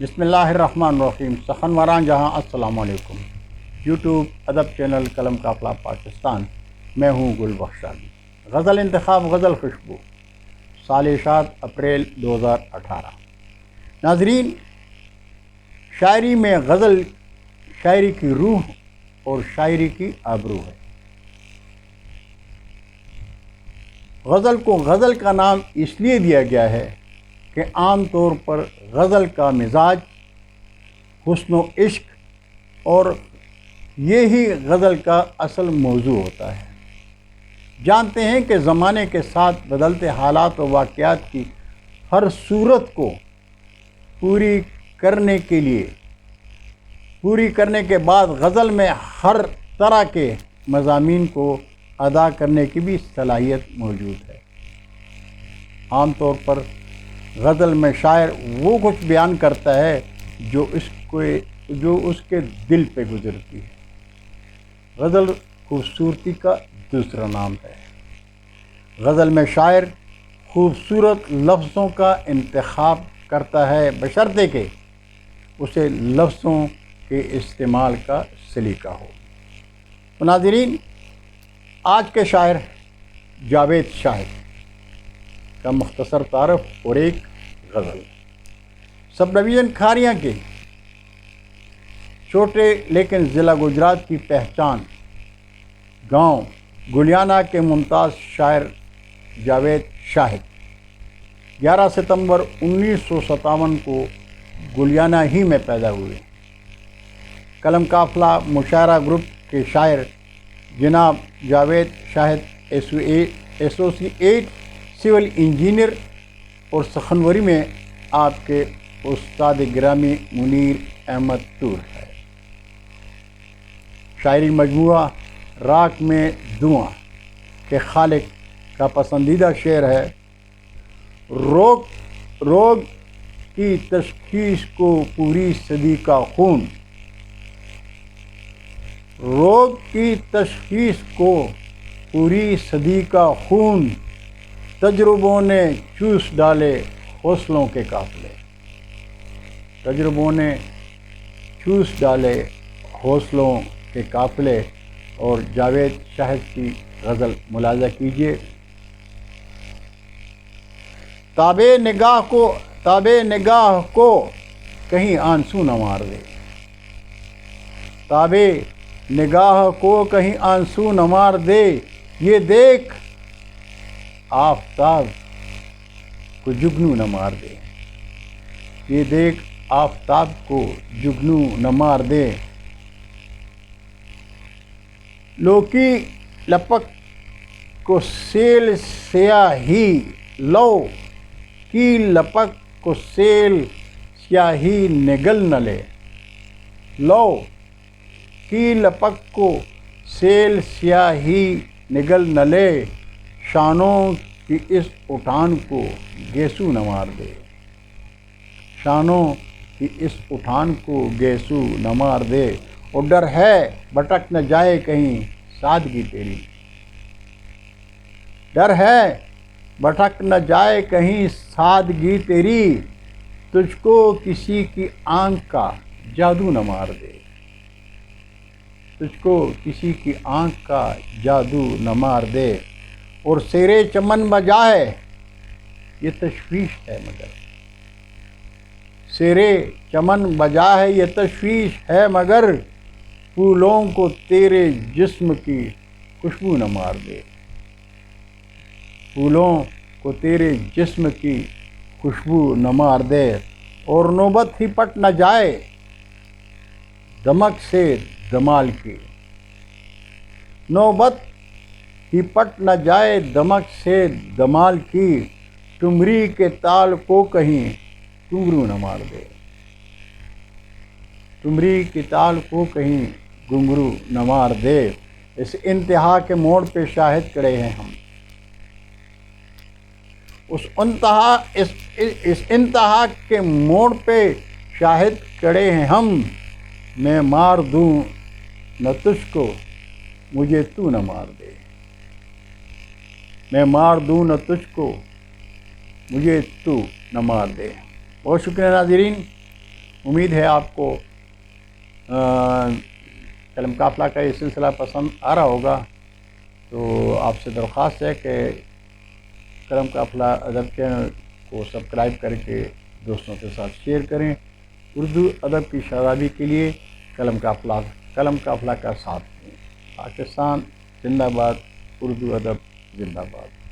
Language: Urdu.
بسم اللہ الرحمن الرحیم. سخن واران جہاں السلام علیکم. یوٹیوب ادب چینل قلم قافلہ پاکستان. میں ہوں گل بخش علی. غزل انتخاب غزل خوشبو سال اشاعت اپریل 2018. ناظرین، شاعری میں غزل شاعری کی روح اور شاعری کی آبرو ہے. غزل کو غزل کا نام اس لیے دیا گیا ہے کہ عام طور پر غزل کا مزاج حسن و عشق اور یہی غزل کا اصل موضوع ہوتا ہے. جانتے ہیں کہ زمانے کے ساتھ بدلتے حالات و واقعات کی ہر صورت کو پوری کرنے کے بعد غزل میں ہر طرح کے مضامین کو ادا کرنے کی بھی صلاحیت موجود ہے. عام طور پر غزل میں شاعر وہ کچھ بیان کرتا ہے جو اس کے دل پہ گزرتی ہے. غزل خوبصورتی کا دوسرا نام ہے. غزل میں شاعر خوبصورت لفظوں کا انتخاب کرتا ہے بشرطے کہ اسے لفظوں کے استعمال کا سلیقہ ہو. تو ناظرین، آج کے شاعر جاوید شاہد کا مختصر تعارف اور ایک غزل. سب ڈویژن کھاریاں کے چھوٹے لیکن ضلع گجرات کی پہچان گاؤں گلیانہ کے ممتاز شاعر جاوید شاہد 11 ستمبر 1957 کو گلیانہ ہی میں پیدا ہوئے. قلم قافلہ مشاعرہ گروپ کے شاعر جناب جاوید شاہد ایسوسی ایٹ سول انجینئر اور سخنوری میں آپ کے استاد گرامی منیر احمد طور ہے. شاعری مجموعہ راک میں دعا کے خالق کا پسندیدہ شعر ہے. روگ کی تشخیص کو پوری صدی کا خون. روگ کی تشخیص کو پوری صدی کا خون. تجربوں نے چوس ڈالے حوصلوں کے قافلے. تجربوں نے چوس ڈالے حوصلوں کے قافلے. اور جاوید شاہد کی غزل ملاحظہ کیجیے. تابے نگاہ کو کہیں آنسو نہ مار دے. تابے نگاہ کو کہیں آنسو نہ مار دے. یہ دیکھ آفتاب کو جگنو نہ مار دے. یہ دیکھ آفتاب کو جگنو نہ مار دے. لو کی لپک کو سیل سیاہی. لو کی لپک کو سیل سیاہی نگل نہ لے. لو کی لپک کو سیل سیاہی نگل نہ لے. شانوں کی اس اٹھان کو گیسو نہ مار دے. شانوں کی اس اٹھان کو گیسو نہ مار دے. اور ڈر ہے بھٹک نہ جائے کہیں سادگی تیری. ڈر ہے بھٹک نہ جائے کہیں سادگی تیری. تجھ کو کسی کی آنکھ کا جادو نہ مار دے. تجھ کو کسی کی آنکھ کا جادو نہ مار دے. اور سیرے چمن بجائے یہ تشویش ہے مگر. سیرے چمن بجائے یہ تشویش ہے مگر. پھولوں کو تیرے جسم کی خوشبو نہ مار دے. پھولوں کو تیرے جسم کی خوشبو نہ مار دے. اور نوبت ہی پٹ نہ جائے دمک سے دمال کی. نوبت ہی پٹ نہ جائے دمک سے دمال کی. ٹمری کے تال کو کہیں گھنگرو نہ مار دے. ٹمری کے تال کو کہیں گھنگرو نہ مار دے. اس انتہا کے موڑ پہ شاہد کھڑے ہیں ہم. اس انتہا کے موڑ پہ شاہد کھڑے ہیں ہم. میں مار دوں نہ تجھ کو مجھے تو نہ مار دے. میں مار دوں نہ تجھ کو مجھے تو نہ مار دے. بہت شکریہ ناظرین. امید ہے آپ کو قلم قافلہ کا یہ سلسلہ پسند آ رہا ہوگا، تو آپ سے درخواست ہے کہ قلم قافلہ ادب چینل کو سبسکرائب کر کے دوستوں کے ساتھ شیئر کریں۔ اردو ادب کی شادابی کے لیے قلم قافلہ کا ساتھ دیں۔ پاکستان زندہ باد، اردو ادب زندہ باد۔